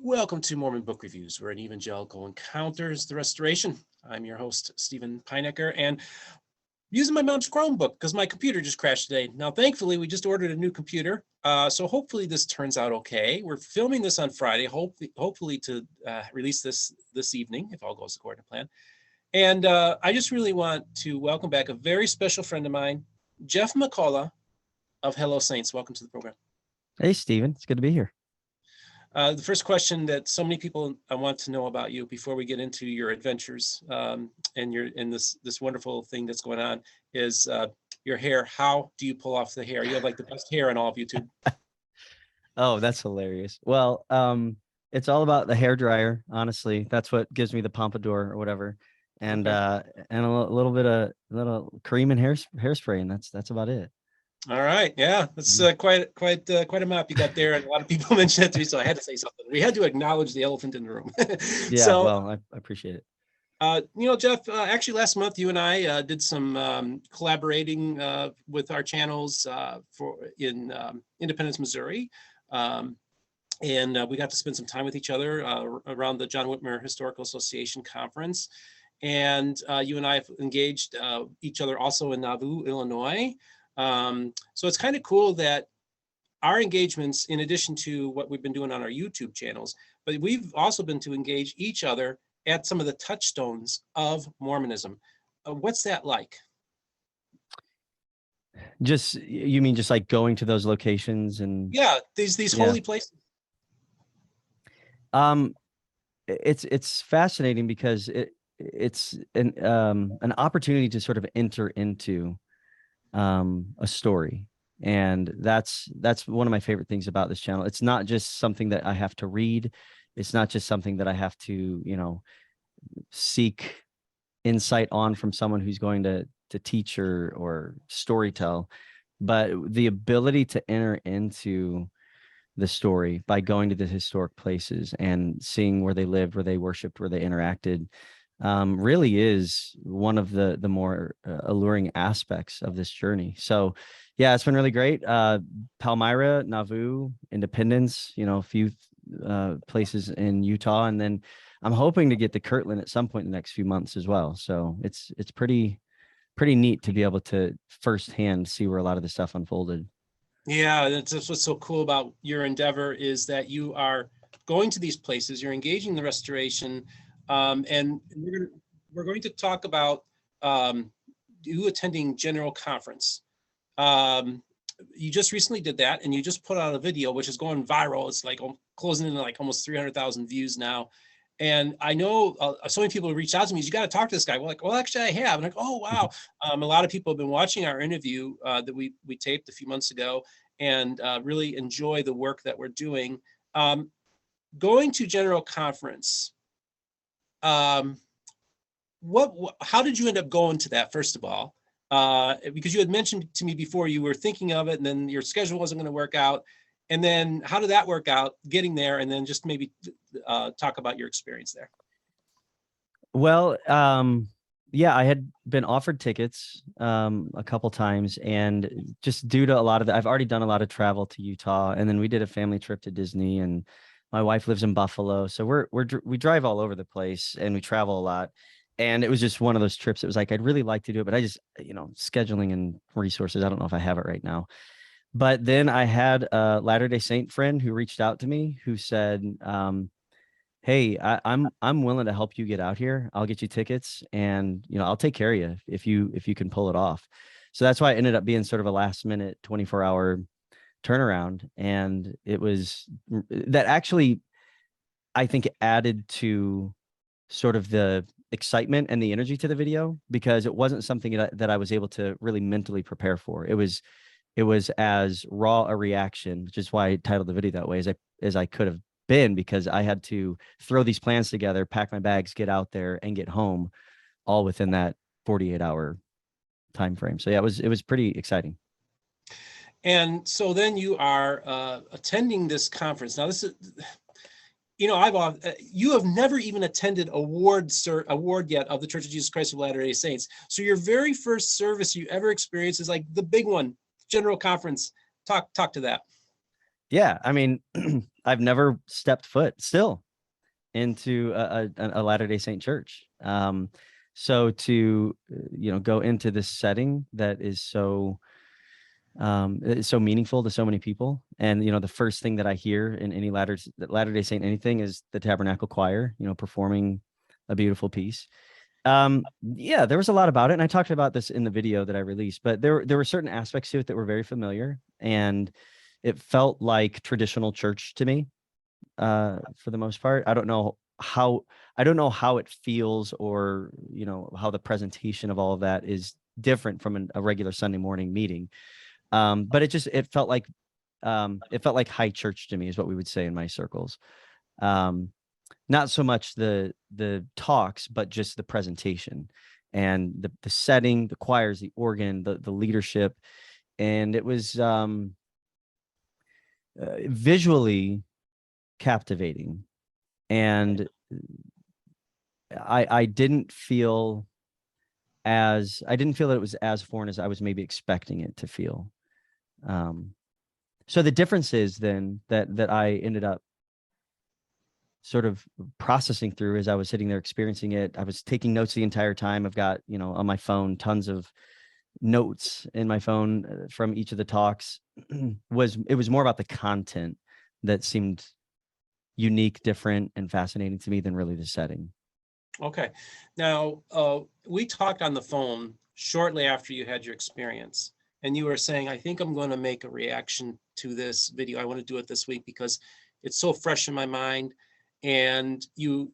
Welcome to Mormon Book Reviews, where an evangelical encounters the restoration. I'm your host, Steven Pynakker, and using my mom's Chromebook because my computer just crashed today. Now, thankfully, we just ordered a new computer, so hopefully this turns out okay. We're filming this on Friday, hopefully to release this evening, if all goes according to plan. And I just really want to welcome back a very special friend of mine, Jeff McCullough of Hello Saints. Welcome to the program. Hey, Steven. It's good to be here. The first question that so many people want to know about you before we get into your adventures and this wonderful thing that's going on is your hair. How do you pull off the hair? You have like the best hair on all of YouTube. Oh, that's hilarious. Well, it's all about the hair dryer. Honestly, that's what gives me the pompadour or whatever, and Okay. and a little bit of little cream and hairspray, and that's about it. All right. Yeah, that's quite a map you got there, and a lot of people mentioned it to me, so I had to say something. We had to acknowledge the elephant in the room. Yeah. So, Well, I appreciate it. Jeff, actually last month you and I did some collaborating with our channels in Independence, Missouri. And we got to spend some time with each other around the John Whitmer Historical Association conference. And you and I have engaged each other also in Nauvoo, Illinois. So it's kind of cool that our engagements, in addition to what we've been doing on our YouTube channels, but we've also been to engage each other at some of the touchstones of Mormonism. What's that like? You mean just like going to those locations and Yeah, these holy places. It's fascinating because it's an opportunity to sort of enter into a story, and that's one of my favorite things about this channel. It's not just something that I have to read. It's not just something that I have to seek insight on from someone who's going to teach or story tell, but the ability to enter into the story by going to the historic places and seeing where they lived, where they worshiped, where they interacted, really is one of the more alluring aspects of this journey. So yeah, it's been really great. Palmyra, Nauvoo, Independence, a few places in Utah, and then I'm hoping to get to Kirtland at some point in the next few months as well. So it's pretty neat to be able to firsthand see where a lot of the stuff unfolded. Yeah, that's what's so cool about your endeavor, is that you are going to these places, you're engaging the restoration, and we're going to talk about you attending General Conference. You just recently did that, and you just put out a video which is going viral. It's like closing into like almost 300,000 views now. And I know so many people reached out to me, you got to talk to this guy. We're like, well, actually I have. I'm like, oh, wow. A lot of people have been watching our interview that we taped a few months ago, and really enjoy the work that we're doing. Going to General Conference, how did you end up going to that, first of all? Because you had mentioned to me before you were thinking of it, and then your schedule wasn't going to work out. And then how did that work out getting there? And then just maybe talk about your experience there. Well, yeah, I had been offered tickets a couple times, and just due to a lot of I've already done a lot of travel to Utah, and then we did a family trip to Disney, and my wife lives in Buffalo, so we drive all over the place and we travel a lot. And it was just one of those trips. It was like, I'd really like to do it, but I just, scheduling and resources, I don't know if I have it right now. But then I had a Latter-day Saint friend who reached out to me, who said, hey, I'm willing to help you get out here. I'll get you tickets, and I'll take care of you if you can pull it off. So that's why it ended up being sort of a last minute 24-hour turnaround. And it was that actually, I think, added to sort of the excitement and the energy to the video, because it wasn't something that I was able to really mentally prepare for. It was as raw a reaction, which is why I titled the video that way, as I could have been, because I had to throw these plans together, pack my bags, get out there, and get home, all within that 48-hour time frame. So yeah, it was pretty exciting. And so then you are attending this conference. Now this is, you have never even attended award yet of the Church of Jesus Christ of Latter-day Saints. So your very first service you ever experienced is like the big one, General Conference. Talk to that. Yeah, I mean, I've never stepped foot still into a Latter-day Saint church. So to go into this setting that is so meaningful to so many people, and the first thing that I hear in any Latter-day Saint anything is the Tabernacle Choir, performing a beautiful piece. Yeah, there was a lot about it, and I talked about this in the video that I released, but there were certain aspects to it that were very familiar, and it felt like traditional church to me, for the most part. I don't know how it feels, or how the presentation of all of that is different from a regular Sunday morning meeting. But it felt like high church to me, is what we would say in my circles. Not so much the talks, but just the presentation and the setting, the choirs, the organ, the leadership. And it was visually captivating. And I didn't feel that it was as foreign as I was maybe expecting it to feel. So the difference is then that I ended up sort of processing through as I was sitting there experiencing it. I was taking notes the entire time. I've got, on my phone, tons of notes in my phone from each of the talks. It was more about the content that seemed unique, different, and fascinating to me than really the setting. Okay. Now, we talked on the phone shortly after you had your experience, and you were saying, I think I'm going to make a reaction to this video. I want to do it this week because it's so fresh in my mind. And you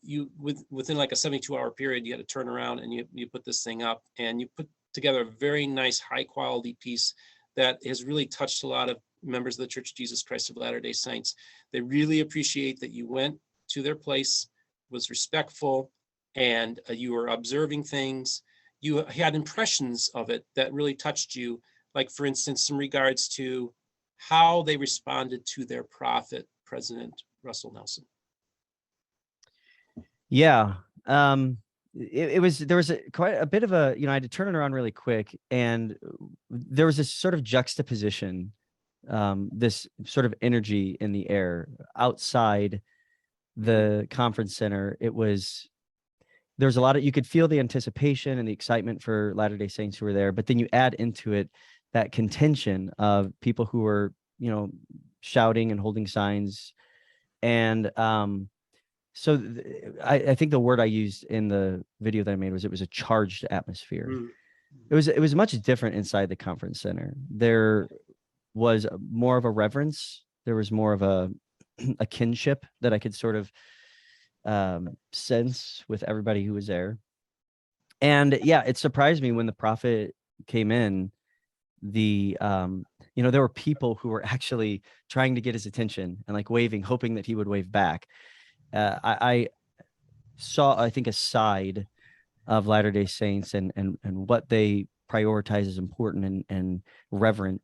within like a 72-hour period, you had to turn around and you put this thing up, and you put together a very nice, high quality piece that has really touched a lot of members of the Church of Jesus Christ of Latter-day Saints. They really appreciate that you went to their place, was respectful, and you were observing things. You had impressions of it that really touched you. Like, for instance, in regards to how they responded to their prophet, President Russell Nelson. Yeah. There was quite a bit of I had to turn it around really quick, and there was this sort of juxtaposition, this sort of energy in the air outside the conference center. There's a lot you could feel the anticipation and the excitement for Latter-day Saints who were there, but then you add into it that contention of people who were, shouting and holding signs. And, so I think the word I used in the video that I made was, it was a charged atmosphere. It was much different inside the conference center. There was more of a reverence. There was more of a kinship that I could sort of sense with everybody who was there. And yeah, it surprised me when the prophet came in. There were people who were actually trying to get his attention and like waving, hoping that he would wave back. I saw, I think, a side of Latter-day Saints and what they prioritize as important and reverent,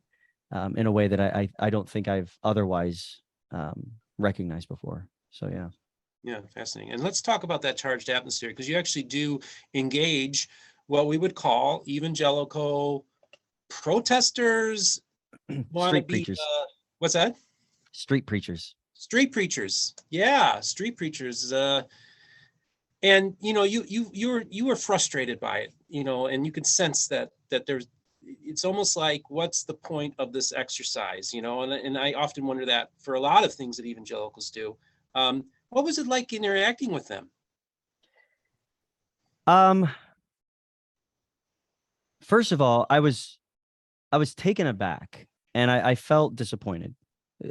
in a way that I don't think I've otherwise recognized before. So yeah. Yeah, fascinating. And let's talk about that charged atmosphere, because you actually do engage what we would call evangelical protesters. Street preachers. What's that? Street preachers. Street preachers. Yeah, street preachers. And you were frustrated by it, and you could sense that there's, it's almost like, what's the point of this exercise, and I often wonder that for a lot of things that evangelicals do. What was it like interacting with them? First of all, I was taken aback, and I felt disappointed.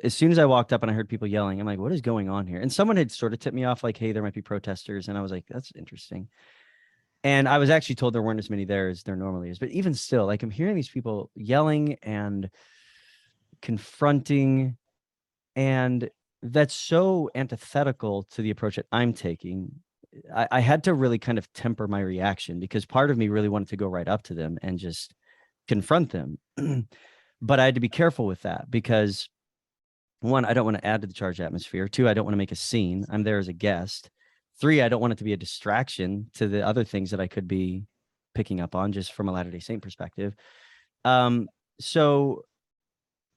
As soon as I walked up and I heard people yelling, I'm like, what is going on here? And someone had sort of tipped me off, like, hey, there might be protesters. And I was like, that's interesting. And I was actually told there weren't as many there as there normally is. But even still, like, I'm hearing these people yelling and confronting, and that's so antithetical to the approach that I'm taking. I had to really kind of temper my reaction, because part of me really wanted to go right up to them and just confront them. But I had to be careful with that, because one, I don't want to add to the charged atmosphere. Two, I don't want to make a scene. I'm there as a guest. Three, I don't want it to be a distraction to the other things that I could be picking up on just from a Latter-day Saint perspective. So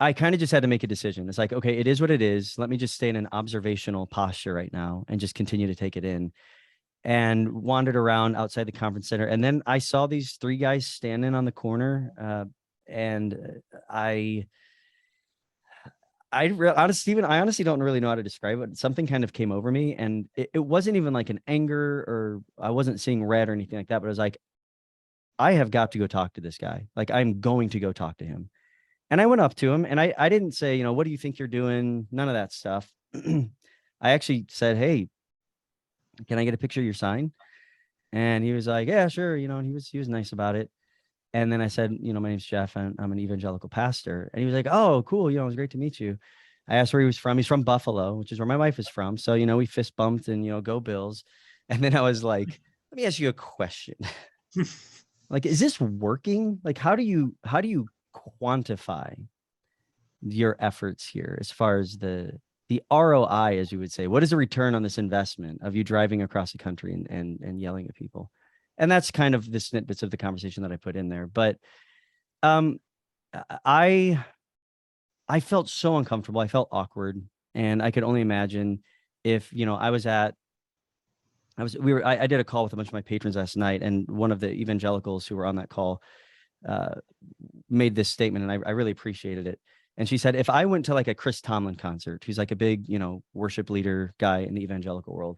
I kind of just had to make a decision. It's like, okay, it is what it is. Let me just stay in an observational posture right now and just continue to take it in. And wandered around outside the conference center. And then I saw these three guys standing on the corner. And Steven, I honestly don't really know how to describe it. Something kind of came over me, and it wasn't even like an anger, or I wasn't seeing red or anything like that, but it was like, I have got to go talk to this guy. Like, I'm going to go talk to him. And I went up to him, and I didn't say, what do you think you're doing? None of that stuff. I actually said, hey, can I get a picture of your sign? And he was like, yeah, sure. And he was nice about it. And then I said, my name's Jeff, and I'm an evangelical pastor. And he was like, oh, cool. It was great to meet you. I asked where he was from. He's from Buffalo, which is where my wife is from. So, we fist bumped and, go Bills. And then I was like, let me ask you a question. Like, is this working? Like, how do you quantify your efforts here as far as the ROI, as you would say? What is the return on this investment of you driving across the country and yelling at people? And that's kind of the snippets of the conversation that I put in there. But I felt so uncomfortable. I felt awkward, and I could only imagine if I did a call with a bunch of my patrons last night, and one of the evangelicals who were on that call made this statement, and I really appreciated it. And she said, if I went to like a Chris Tomlin concert, who's like a big, worship leader guy in the evangelical world,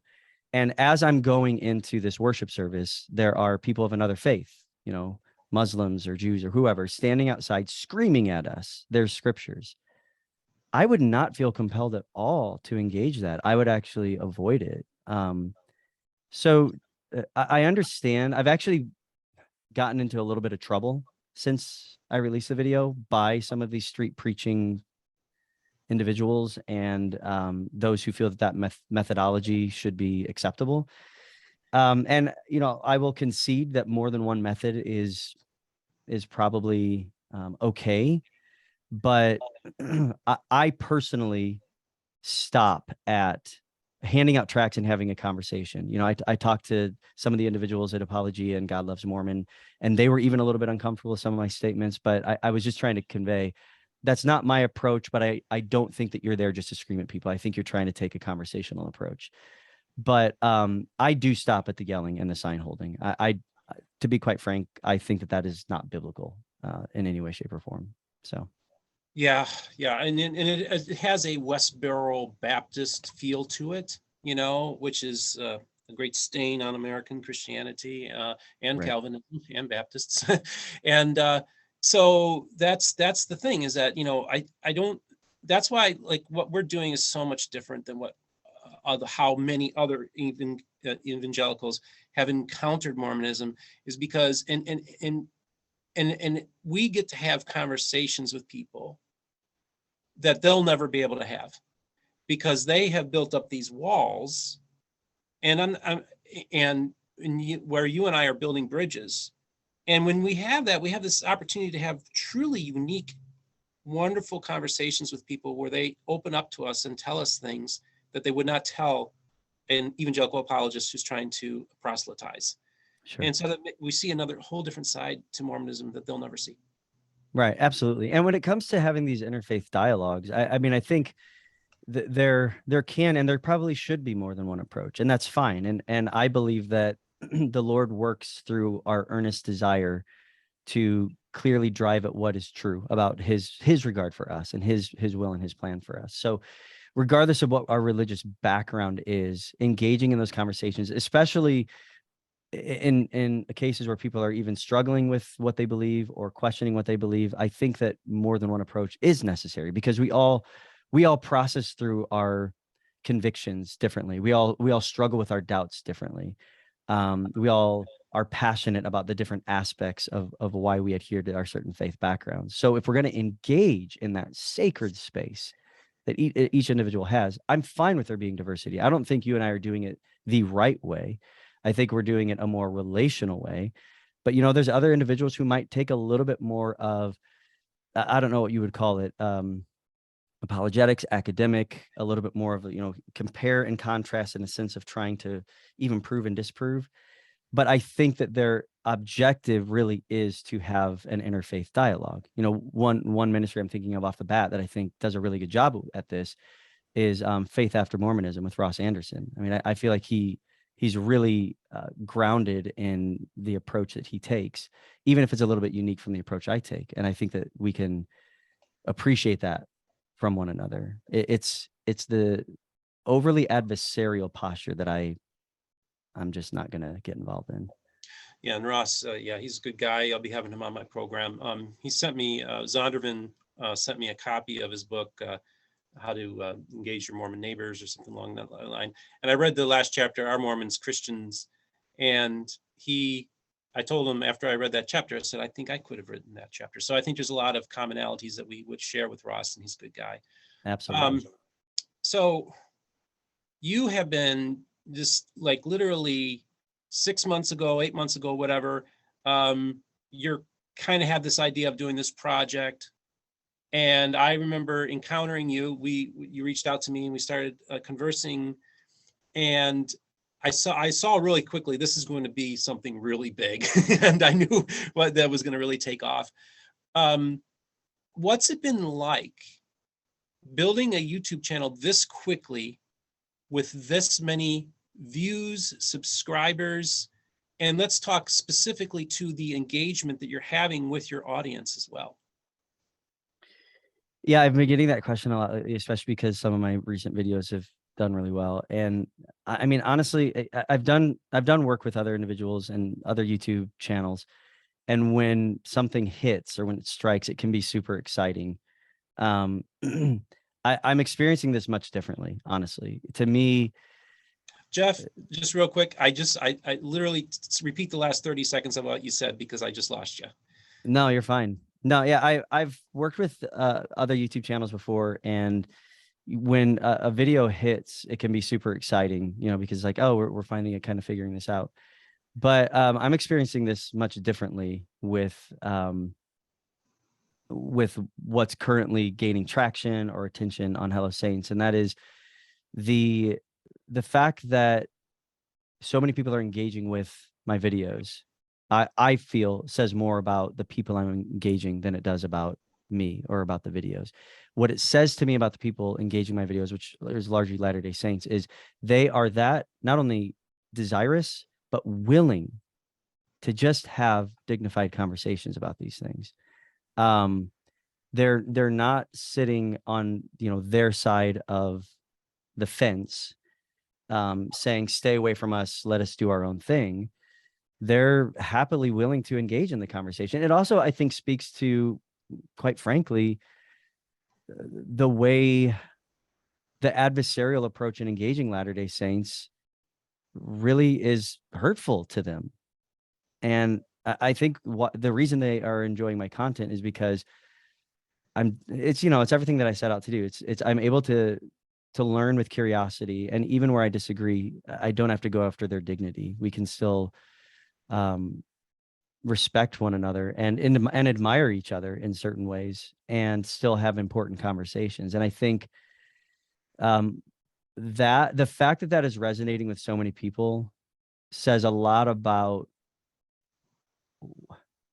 and as I'm going into this worship service, there are people of another faith, Muslims or Jews or whoever, standing outside screaming at us their scriptures, I would not feel compelled at all to engage that. I would actually avoid it. So I understand. I've actually gotten into a little bit of trouble since I released the video by some of these street preaching individuals and those who feel that methodology should be acceptable. And I will concede that more than one method is probably okay, but I personally stop at handing out tracts and having a conversation. I talked to some of the individuals at Apologia and God Loves Mormon, and they were even a little bit uncomfortable with some of my statements, but I was just trying to convey that's not my approach, but I don't think that you're there just to scream at people. I think you're trying to take a conversational approach. But I do stop at the yelling and the sign holding. I to be quite frank, I think that is not biblical in any way, shape, or form. So. Yeah. And it has a Westboro Baptist feel to it, which is a great stain on American Christianity and right. Calvinism and Baptists. And so that's the thing, is that, I don't, that's why like what we're doing is so much different than what how many other evangelicals have encountered Mormonism, is because, and we get to have conversations with people that they'll never be able to have, because they have built up these walls, and where you and I are building bridges. And when we have that, we have this opportunity to have truly unique, wonderful conversations with people where they open up to us and tell us things that they would not tell an evangelical apologist who's trying to proselytize. Sure. And so that we see another whole different side to Mormonism that they'll never see. Right. Absolutely. And when it comes to having these interfaith dialogues, I mean, I think there can, and there probably should be more than one approach, and that's fine. And I believe that the Lord works through our earnest desire to clearly drive at what is true about his regard for us and his will and his plan for us. So regardless of what our religious background is, engaging in those conversations, especially in cases where people are even struggling with what they believe or questioning what they believe, I think that more than one approach is necessary, because we all process through our convictions differently. We all struggle with our doubts differently. We all are passionate about the different aspects of why we adhere to our certain faith backgrounds. So if we're going to engage in that sacred space that each individual has, I'm fine with there being diversity. I don't think you and I are doing it the right way. I think we're doing it a more relational way. But, there's other individuals who might take a little bit more of, I don't know what you would call it, apologetics, academic, a little bit more of, compare and contrast in a sense of trying to even prove and disprove. But I think that objective really is to have an interfaith dialogue. You know, one ministry I'm thinking of off the bat that I think does a really good job at this is Faith After Mormonism with Ross Anderson. I mean, I feel like he's really grounded in the approach that he takes, even if it's a little bit unique from the approach I take. And I think that we can appreciate that from one another. It's the overly adversarial posture that I'm just not going to get involved in. Yeah, and Ross, yeah, he's a good guy. I'll be having him on my program. He sent me, Zondervan sent me a copy of his book, How to Engage Your Mormon Neighbors, or something along that line. And I read the last chapter, Are Mormons Christians? And I told him after I read that chapter, I said, I think I could have written that chapter. So I think there's a lot of commonalities that we would share with Ross, and he's a good guy. Absolutely. So you have been just like literally 6 months ago, 8 months ago, whatever, you're kind of had this idea of doing this project. And I remember encountering you. You reached out to me and we started conversing. And I saw really quickly, this is going to be something really big. And I knew what that was going to really take off. What's it been like building a YouTube channel this quickly with this many views, subscribers, and let's talk specifically to the engagement that you're having with your audience as well? Yeah, I've been getting that question a lot, especially because some of my recent videos have done really well. And I mean, honestly, I've done work with other individuals and other YouTube channels. And when something hits or when it strikes, it can be super exciting. I'm experiencing this much differently, honestly. To me, Jeff, just real quick, I literally repeat the last 30 seconds of what you said because I just lost you. No, you're fine. No, yeah, I've worked with other YouTube channels before, and when a video hits, it can be super exciting, you know, because like, oh, we're finally kind of figuring this out. But I'm experiencing this much differently with what's currently gaining traction or attention on Hello Saints, and that is the fact that so many people are engaging with my videos. I feel says more about the people I'm engaging than it does about me or about the videos. What it says to me about the people engaging my videos, which is largely Latter-day Saints, is they are that not only desirous, but willing to just have dignified conversations about these things. They're not sitting on, you know, their side of the fence, saying, stay away from us, let us do our own thing. They're happily willing to engage in the conversation. It also, I think, speaks to, quite frankly, the way the adversarial approach in engaging Latter-day Saints really is hurtful to them. And I think the reason they are enjoying my content is because it's everything that I set out to do. I'm able to learn with curiosity, and even where I disagree, I don't have to go after their dignity. We can still respect one another and admire each other in certain ways and still have important conversations. And I think that the fact that is resonating with so many people says a lot about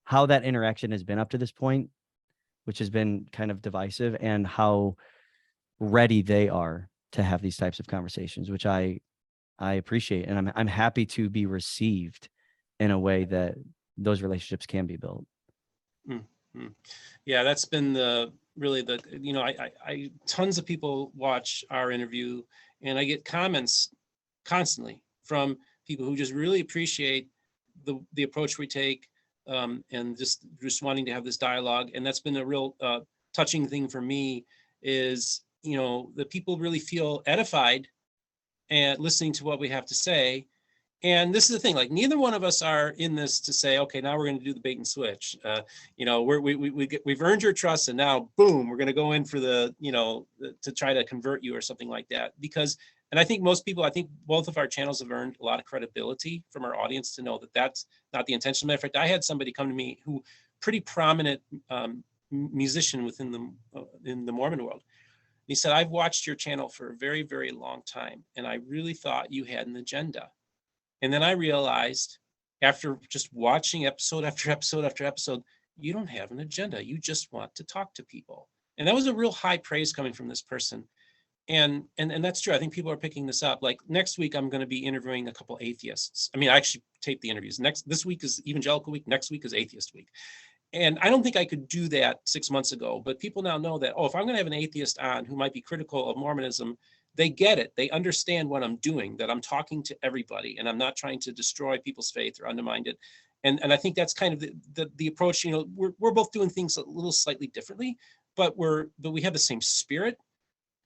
how that interaction has been up to this point, which has been kind of divisive, and how ready they are to have these types of conversations, which I appreciate. And I'm happy to be received in a way that those relationships can be built. Mm-hmm. Yeah, that's been I tons of people watch our interview, and I get comments constantly from people who just really appreciate the approach we take, and just wanting to have this dialogue. And that's been a real touching thing for me, is, you know, the people really feel edified and listening to what we have to say. And this is the thing, like, neither one of us are in this to say, okay, now we're going to do the bait and switch. We've earned your trust, and now, boom, we're going to go in for to try to convert you or something like that. And I think both of our channels have earned a lot of credibility from our audience to know that that's not the intention. Matter of fact, I had somebody come to me who pretty prominent musician within in the Mormon world. He said, I've watched your channel for a very, very long time, and I really thought you had an agenda. And then I realized after just watching episode after episode after episode, you don't have an agenda. You just want to talk to people. And that was a real high praise coming from this person. And that's true. I think people are picking this up. Like next week, I'm going to be interviewing a couple atheists. I mean, I actually taped the interviews. This week is Evangelical Week. Next week is Atheist Week. And I don't think I could do that 6 months ago, but people now know that, oh, if I'm going to have an atheist on who might be critical of Mormonism, they get it. They understand what I'm doing, that I'm talking to everybody and I'm not trying to destroy people's faith or undermine it. And I think that's kind of the approach. You know, we're both doing things a little slightly differently, but we have the same spirit.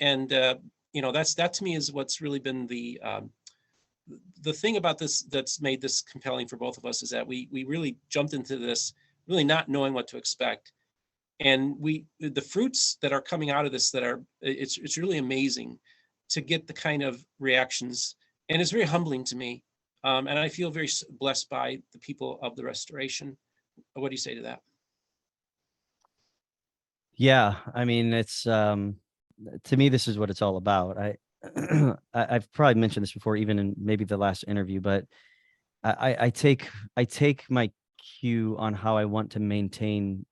And you know, that to me is what's really been the thing about this that's made this compelling for both of us, is that we really jumped into this really not knowing what to expect, and the fruits that are coming out of this it's really amazing to get the kind of reactions, and it's very humbling to me, and I feel very blessed by the people of the restoration. What do you say to that? Yeah, I mean, it's to me, this is what it's all about. I've probably mentioned this before, even in maybe the last interview, but I take my cue on how I want to maintain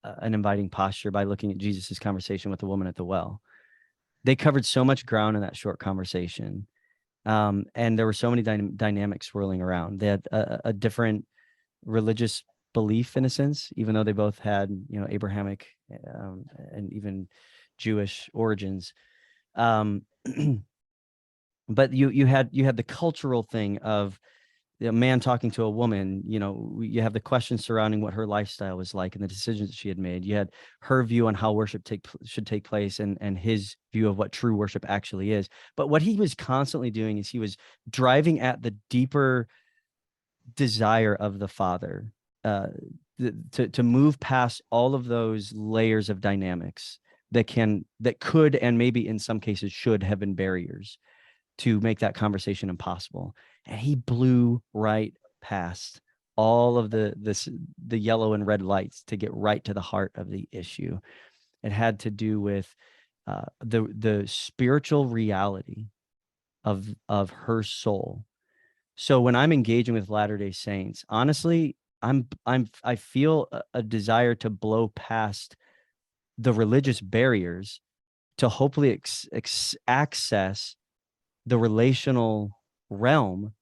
an inviting posture by looking at Jesus's conversation with the woman at the well. They covered so much ground in that short conversation, and there were so many dynamics swirling around. They had a different religious belief in a sense, even though they both had, you know, Abrahamic and even Jewish origins. But you had the cultural thing of a man talking to a woman. You know, you have the questions surrounding what her lifestyle was like and the decisions that she had made. You had her view on how worship should take place, and his view of what true worship actually is. But what he was constantly doing is he was driving at the deeper desire of the Father, to move past all of those layers of dynamics that could, and maybe in some cases should have been barriers to make that conversation impossible. And he blew right past all of the yellow and red lights to get right to the heart of the issue. It had to do with the spiritual reality of her soul. So when I'm engaging with Latter-day Saints, honestly, I feel a desire to blow past the religious barriers to hopefully access the relational realm,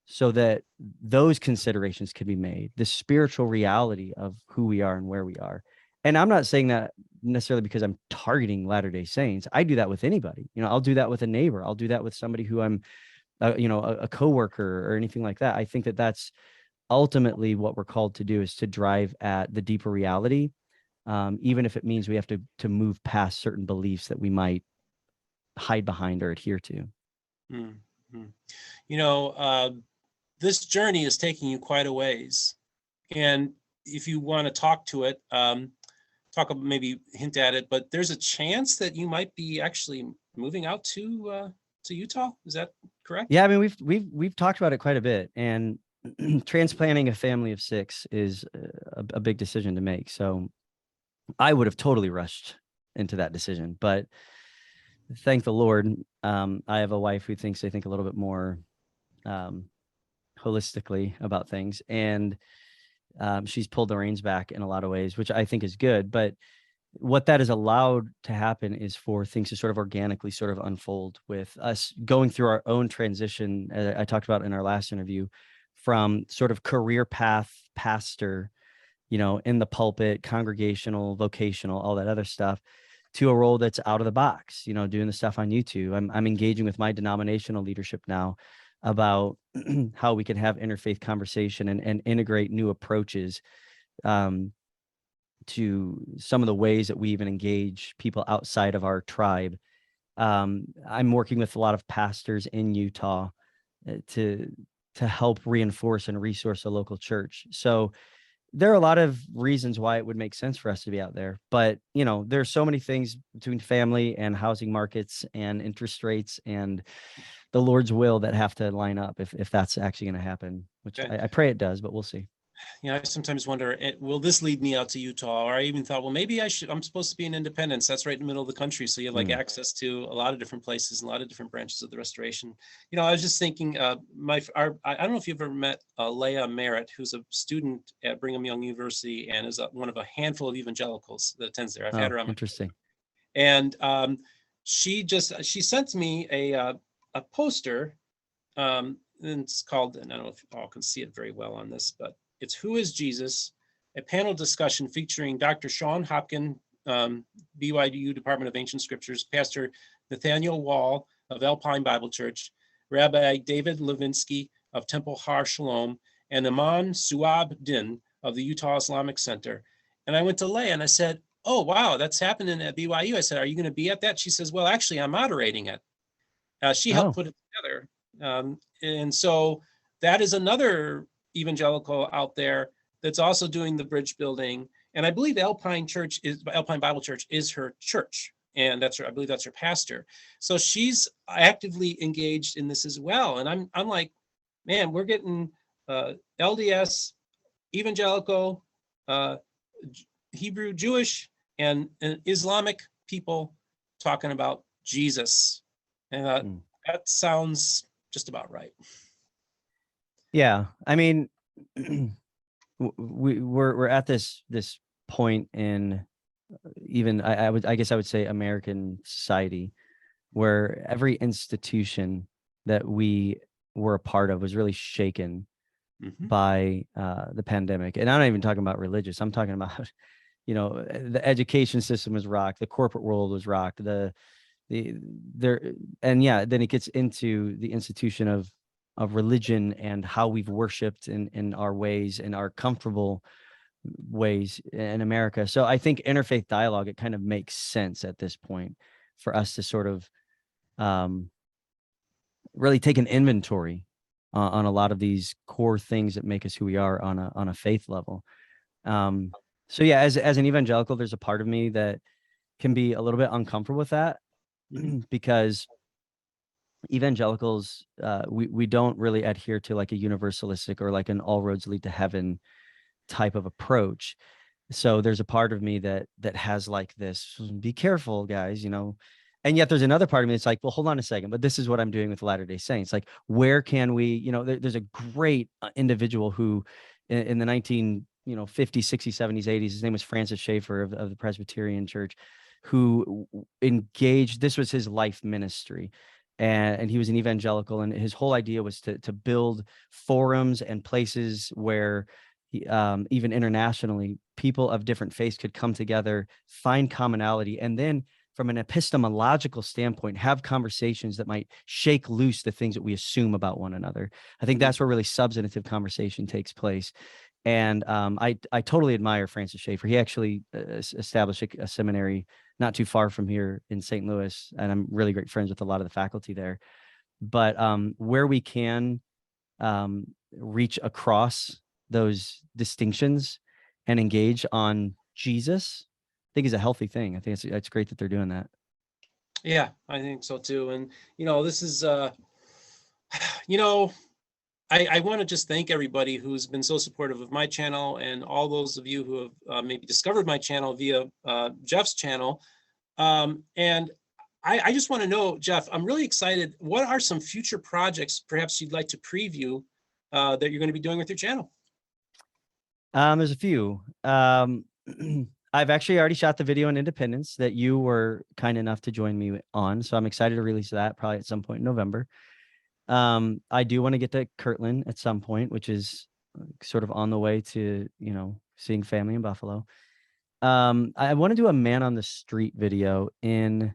so that those considerations could be made, the spiritual reality of who we are and where we are. And I'm not saying that necessarily because I'm targeting Latter-day Saints. I do that with anybody. You know, I'll do that with a neighbor. I'll do that with somebody who I'm, you know, a coworker or anything like that. I think that that's ultimately what we're called to do, is to drive at the deeper reality, even if it means we have to move past certain beliefs that we might hide behind or adhere to. Mm-hmm. You know, this journey is taking you quite a ways, and if you want to talk to it, maybe hint at it, but there's a chance that you might be actually moving out to Utah. Is that correct? Yeah, I mean, we've talked about it quite a bit, and transplanting a family of 6 is a big decision to make. So I would have totally rushed into that decision, but thank the Lord, I have a wife who thinks, I think, a little bit more holistically about things, and she's pulled the reins back in a lot of ways, which I think is good. But what that has allowed to happen is for things to sort of organically sort of unfold, with us going through our own transition, as I talked about in our last interview, from sort of career path pastor, you know, in the pulpit, congregational, vocational, all that other stuff, to a role that's out of the box, you know, doing the stuff on YouTube. I'm engaging with my denominational leadership now about how we can have interfaith conversation and integrate new approaches to some of the ways that we even engage people outside of our tribe. I'm working with a lot of pastors in Utah to help reinforce and resource a local church. So there are a lot of reasons why it would make sense for us to be out there, but you know, there's so many things between family and housing markets and interest rates and the Lord's will that have to line up if that's actually going to happen, which Okay. I pray it does, but we'll see. I sometimes wonder, will this lead me out to Utah? Or I even thought, well, maybe I'm supposed to be in Independence. That's right in the middle of the country. So you have like access to a lot of different places and a lot of different branches of the Restoration. I was just thinking, I don't know if you've ever met Leah Merritt, who's a student at Brigham Young University and is one of a handful of evangelicals that attends there. I've had her on. Interesting. And she sent me a poster. And it's called, and I don't know if you all can see it very well on this, but it's Who is Jesus? A panel discussion featuring Dr. Sean Hopkin, BYU Department of Ancient Scriptures, Pastor Nathaniel Wall of Alpine Bible Church, Rabbi David Levinsky of Temple Har Shalom, and Aman Suab Din of the Utah Islamic Center. And I went to Leah and I said, oh, wow, that's happening at BYU. I said, are you going to be at that? She says, well, actually, I'm moderating it. She helped put it together. And so that is another evangelical out there that's also doing the bridge building. And I believe Alpine Bible Church is her church. And I believe that's her pastor. So she's actively engaged in this as well. And I'm like, man, we're getting LDS, evangelical, Hebrew, Jewish, and Islamic people talking about Jesus. And that sounds just about right. Yeah, I mean, we're at this point in even I guess I would say American society, where every institution that we were a part of was really shaken by the pandemic. And I'm not even talking about religious. I'm talking about, the education system was rocked, the corporate world was rocked, then it gets into the institution of religion and how we've worshipped in our ways, in our comfortable ways in America. So I think interfaith dialogue, it kind of makes sense at this point for us to sort of really take an inventory on a lot of these core things that make us who we are on a faith level. So yeah, as an evangelical, there's a part of me that can be a little bit uncomfortable with that because evangelicals, we don't really adhere to like a universalistic or like an all roads lead to heaven type of approach. So there's a part of me that has like this, be careful, guys, and yet there's another part of me that's like, well, hold on a second, but this is what I'm doing with Latter-day Saints. Like, where can we, there's a great individual who in the 1950s, 60s, 70s, 80s, his name was Francis Schaeffer of the Presbyterian Church, who engaged, this was his life ministry. And he was an evangelical, and his whole idea was to build forums and places where even internationally, people of different faiths could come together, find commonality, and then from an epistemological standpoint, have conversations that might shake loose the things that we assume about one another. I think that's where really substantive conversation takes place. And I totally admire Francis Schaeffer. He actually established a seminary not too far from here in St. Louis, and I'm really great friends with a lot of the faculty there. But where we can reach across those distinctions and engage on Jesus, I think is a healthy thing. I think it's great that they're doing that. Yeah, I think so too. And this is I want to just thank everybody who's been so supportive of my channel, and all those of you who have maybe discovered my channel via Jeff's channel. And I just want to know, Jeff, I'm really excited. What are some future projects perhaps you'd like to preview that you're going to be doing with your channel? There's a few. I've actually already shot the video on Independence that you were kind enough to join me on. So I'm excited to release that probably at some point in November. I do want to get to Kirtland at some point, which is sort of on the way to, seeing family in Buffalo. I want to do a man on the street video in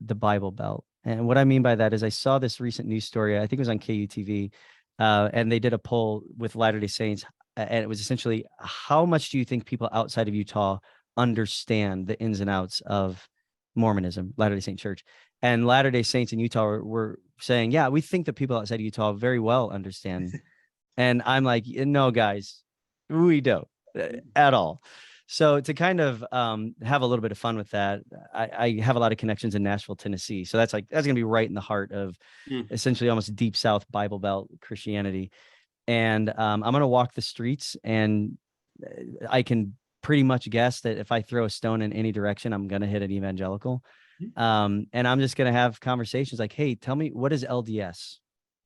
the Bible Belt. And what I mean by that is I saw this recent news story, I think it was on KUTV, and they did a poll with Latter-day Saints. And it was essentially, how much do you think people outside of Utah understand the ins and outs of Mormonism, Latter-day Saint Church? And Latter-day Saints in Utah were saying, yeah, we think that people outside of Utah very well understand. And I'm like, no, guys, we don't at all. So to kind of have a little bit of fun with that, I have a lot of connections in Nashville, Tennessee. So that's going to be right in the heart of essentially almost deep South Bible Belt Christianity. And I'm going to walk the streets, and I can pretty much guess that if I throw a stone in any direction, I'm going to hit an evangelical. And I'm just going to have conversations like, hey, tell me, what is LDS?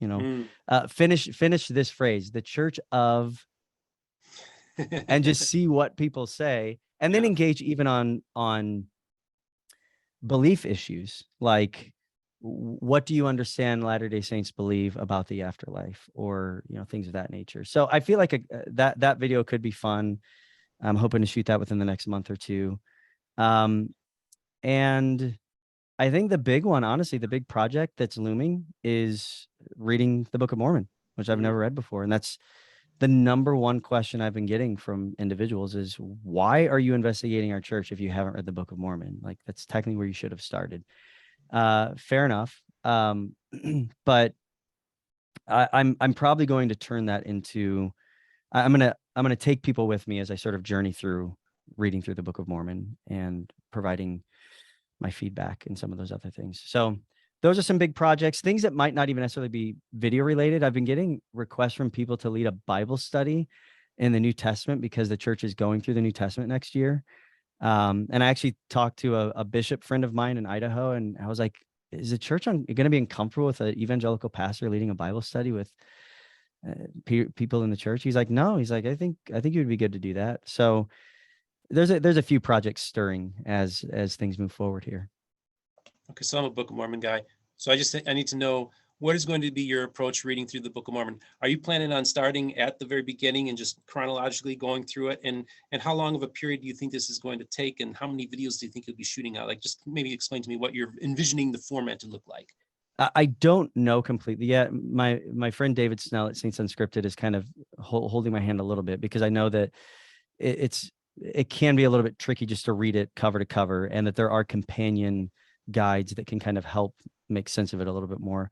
You know, finish this phrase, the Church of, and just see what people say, and then engage even on belief issues. Like, what do you understand Latter-day Saints believe about the afterlife, or, you know, things of that nature. So I feel like that video could be fun. I'm hoping to shoot that within the next month or two. And I think the big one, honestly, the big project that's looming is reading the Book of Mormon, which I've never read before. And that's the number one question I've been getting from individuals is, why are you investigating our church if you haven't read the Book of Mormon? Like, that's technically where you should have started. Fair enough. But I'm probably going to turn that into, I'm gonna take people with me as I sort of journey through reading through the Book of Mormon and providing my feedback and some of those other things. So those are some big projects, things that might not even necessarily be video related. I've been getting requests from people to lead a Bible study in the New Testament because the church is going through the New Testament next year. And I actually talked to a bishop friend of mine in Idaho, and I was like, is the church going to be uncomfortable with an evangelical pastor leading a Bible study with people in the church? He's like, no. He's like, I think it would be good to do that. So there's a few projects stirring as things move forward here. Okay, so I'm a Book of Mormon guy. So I need to know, what is going to be your approach reading through the Book of Mormon? Are you planning on starting at the very beginning and just chronologically going through it? And how long of a period do you think this is going to take? And how many videos do you think you'll be shooting out? Like, just maybe explain to me what you're envisioning the format to look like. I don't know completely yet. My friend David Snell at Saints Unscripted is kind of holding my hand a little bit, because I know that it can be a little bit tricky just to read it cover to cover, and that there are companion guides that can kind of help make sense of it a little bit more.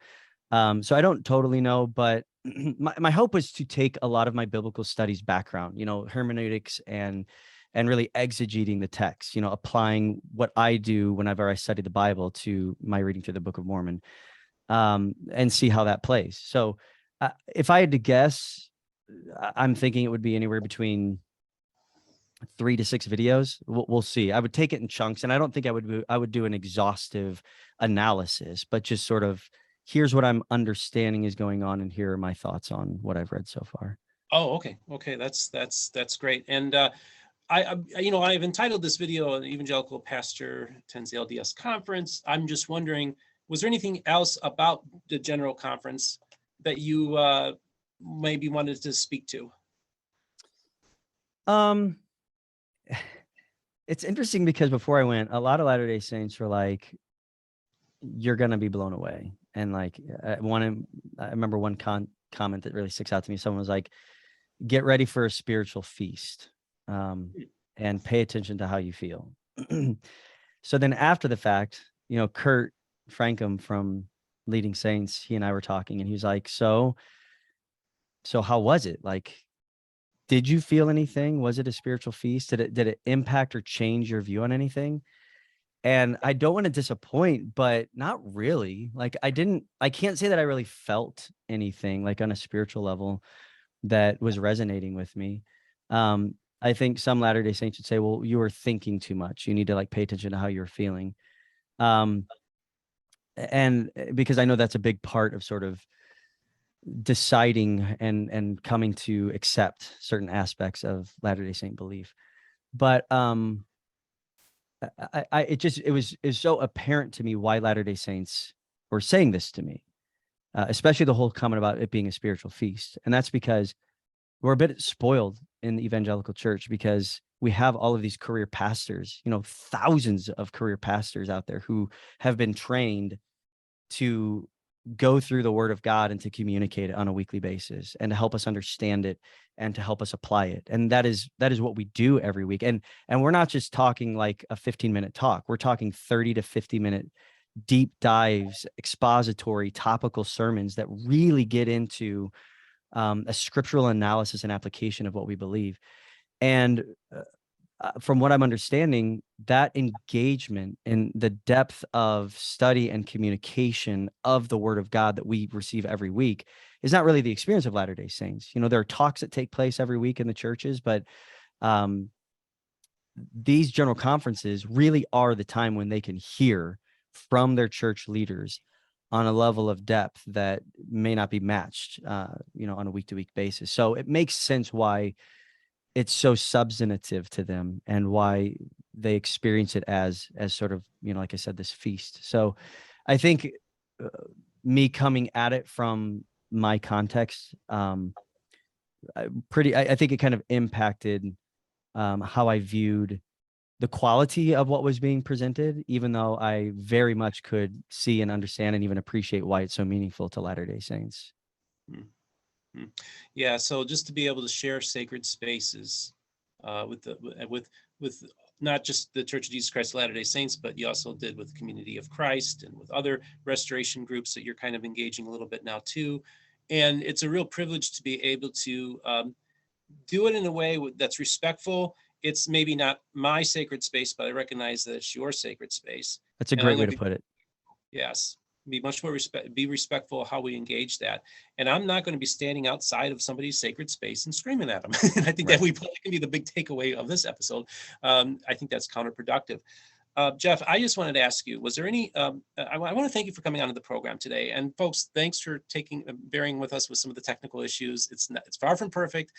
So I don't totally know, but my hope was to take a lot of my biblical studies background, you know, hermeneutics and really exegeting the text, you know, applying what I do whenever I study the Bible to my reading through the Book of Mormon, and see how that plays. So if I had to guess, I'm thinking it would be anywhere between 3 to 6 videos. We'll see. I would take it in chunks, and I don't think I would do an exhaustive analysis, but just sort of, here's what I'm understanding is going on, and here are my thoughts on what I've read so far. Oh, okay. That's great. And I've entitled this video, "An Evangelical Pastor Attends the LDS Conference." I'm just wondering, was there anything else about the general conference that you maybe wanted to speak to? It's interesting because before I went, a lot of Latter-day Saints were like, you're going to be blown away. And like, I remember one comment that really sticks out to me. Someone was like, get ready for a spiritual feast, and pay attention to how you feel. So then after the fact, you know, Kurt Frankum from Leading Saints, he and I were talking, and he was like, so how was it? Like, did you feel anything? Was it a spiritual feast? Did it impact or change your view on anything? And I don't want to disappoint, but not really. Like, I can't say that I really felt anything like on a spiritual level that was resonating with me. I think some Latter-day Saints would say, well, you were thinking too much. You need to like pay attention to how you're feeling. And because I know that's a big part of sort of deciding and coming to accept certain aspects of Latter-day Saint belief. But it was so apparent to me why Latter-day Saints were saying this to me, especially the whole comment about it being a spiritual feast. And that's because we're a bit spoiled in the evangelical church, because we have all of these career pastors, you know, thousands of career pastors out there who have been trained to go through the Word of God and to communicate it on a weekly basis, and to help us understand it and to help us apply it. And that is what we do every week. And we're not just talking like a 15-minute talk. We're talking 30 to 50-minute deep dives, expository, topical sermons that really get into a scriptural analysis and application of what we believe. And from what I'm understanding, that engagement and the depth of study and communication of the Word of God that we receive every week is not really the experience of Latter-day Saints. You know, there are talks that take place every week in the churches, but these general conferences really are the time when they can hear from their church leaders on a level of depth that may not be matched, you know, on a week-to-week basis. So it makes sense why it's so substantive to them and why they experience it as sort of, you know, like I said, this feast. So I think me coming at it from my context, I think it kind of impacted how I viewed the quality of what was being presented, even though I very much could see and understand and even appreciate why it's so meaningful to Latter-day Saints. Mm-hmm. Yeah, so just to be able to share sacred spaces with not just the Church of Jesus Christ of Latter-day Saints, but you also did with Community of Christ and with other restoration groups that you're kind of engaging a little bit now too. And it's a real privilege to be able to do it in a way that's respectful. It's maybe not my sacred space, but I recognize that it's your sacred space. That's a great way to put it. Yes. Be much more be respectful of how we engage that. And I'm not going to be standing outside of somebody's sacred space and screaming at them. And I think that can be the big takeaway of this episode. I think that's counterproductive. Jeff, I just wanted to ask you, was there any, I want to thank you for coming onto the program today. And folks, thanks for bearing with us with some of the technical issues. It's far from perfect.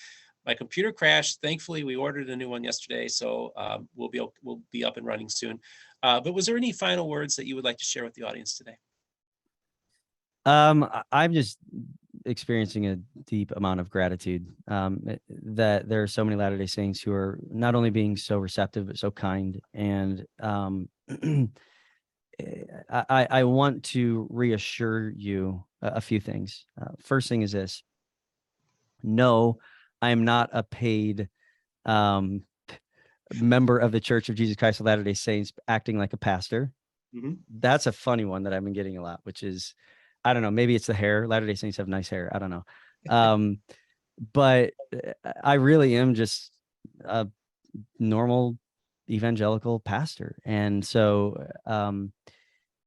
My computer crashed. Thankfully, we ordered a new one yesterday, so we'll be up and running soon. But was there any final words that you would like to share with the audience today? I'm just experiencing a deep amount of gratitude that there are so many Latter-day Saints who are not only being so receptive, but so kind. And I want to reassure you a few things. First thing is this. No, I am not a paid member of the Church of Jesus Christ of Latter-day Saints acting like a pastor. Mm-hmm. That's a funny one that I've been getting a lot, which is, I don't know, maybe it's the hair. Latter-day Saints have nice hair. I don't know. But I really am just a normal evangelical pastor. And so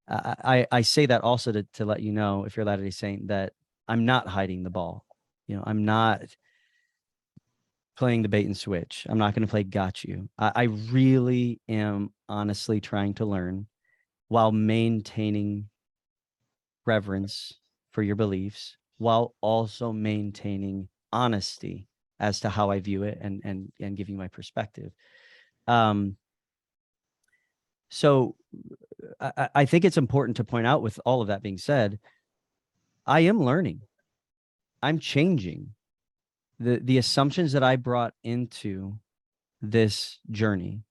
I say that also to let you know, if you're a Latter-day Saint, that I'm not hiding the ball. You know, I'm not playing the bait and switch. I'm not going to play got you. I really am honestly trying to learn while maintaining reverence for your beliefs, while also maintaining honesty as to how I view it and giving my perspective. So I think it's important to point out, with all of that being said, I am learning. I'm changing. The assumptions that I brought into this journey,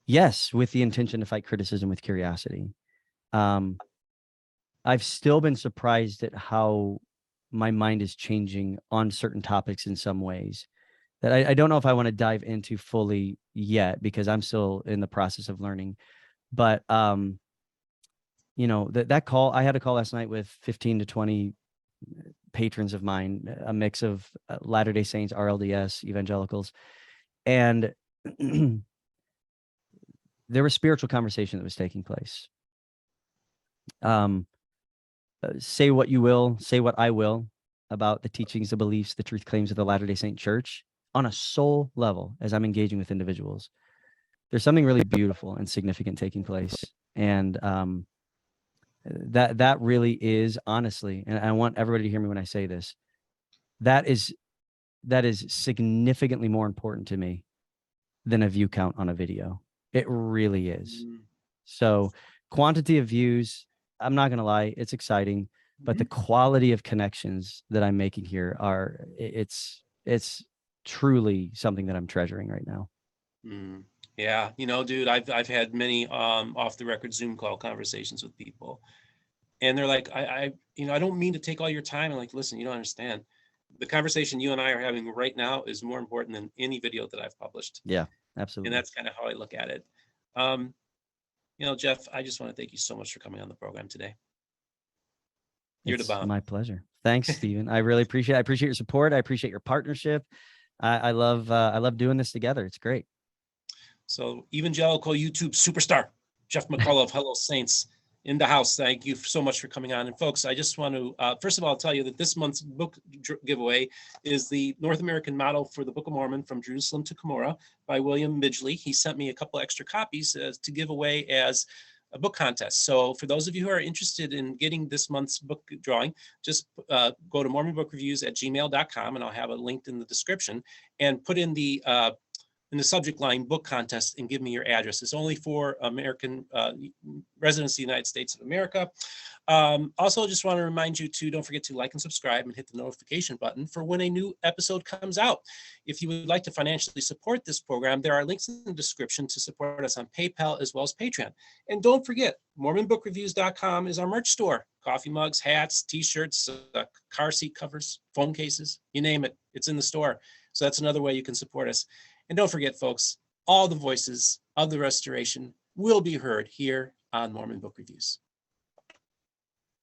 yes, with the intention to fight criticism with curiosity. I've still been surprised at how my mind is changing on certain topics in some ways that I don't know if I want to dive into fully yet, because I'm still in the process of learning. But, you know, that call, I had a call last night with 15 to 20 patrons of mine, a mix of Latter-day Saints, RLDS, evangelicals. And there was spiritual conversation that was taking place. Say what you will, say what I will about the teachings, the beliefs, the truth claims of the Latter-day Saint Church on a soul level as I'm engaging with individuals. There's something really beautiful and significant taking place. And that really is, honestly, and I want everybody to hear me when I say this, that is significantly more important to me than a view count on a video. It really is. So quantity of views, I'm not going to lie, it's exciting, but the quality of connections that I'm making here it's truly something that I'm treasuring right now. Yeah. You know, dude, I've had many off the record Zoom call conversations with people, and they're like, I don't mean to take all your time. I'm like, listen, you don't understand. The conversation you and I are having right now is more important than any video that I've published. Yeah, absolutely. And that's kind of how I look at it. You know, Jeff, I just want to thank you so much for coming on the program today. You're the bomb. My pleasure. Thanks, Steven. I really appreciate it. I appreciate your support. I appreciate your partnership. I love doing this together. It's great. So evangelical YouTube superstar, Jeff McCullough of Hello Saints in the house. Thank you so much for coming on. And folks, I just want to, first of all, tell you that this month's book giveaway is the North American Model for the Book of Mormon from Jerusalem to Cumorah by William Midgley. He sent me a couple extra copies to give away as a book contest. So for those of you who are interested in getting this month's book drawing, just go to mormonbookreviews@gmail.com, and I'll have it linked in the description, and put in the subject line book contest and give me your address. It's only for American residents of the United States of America. Also, just want to remind you to don't forget to like and subscribe and hit the notification button for when a new episode comes out. If you would like to financially support this program, there are links in the description to support us on PayPal as well as Patreon. And don't forget, mormonbookreviews.com is our merch store. Coffee mugs, hats, t-shirts, car seat covers, phone cases, you name it, it's in the store. So that's another way you can support us. And don't forget, folks, all the voices of the restoration will be heard here on Mormon Book Reviews.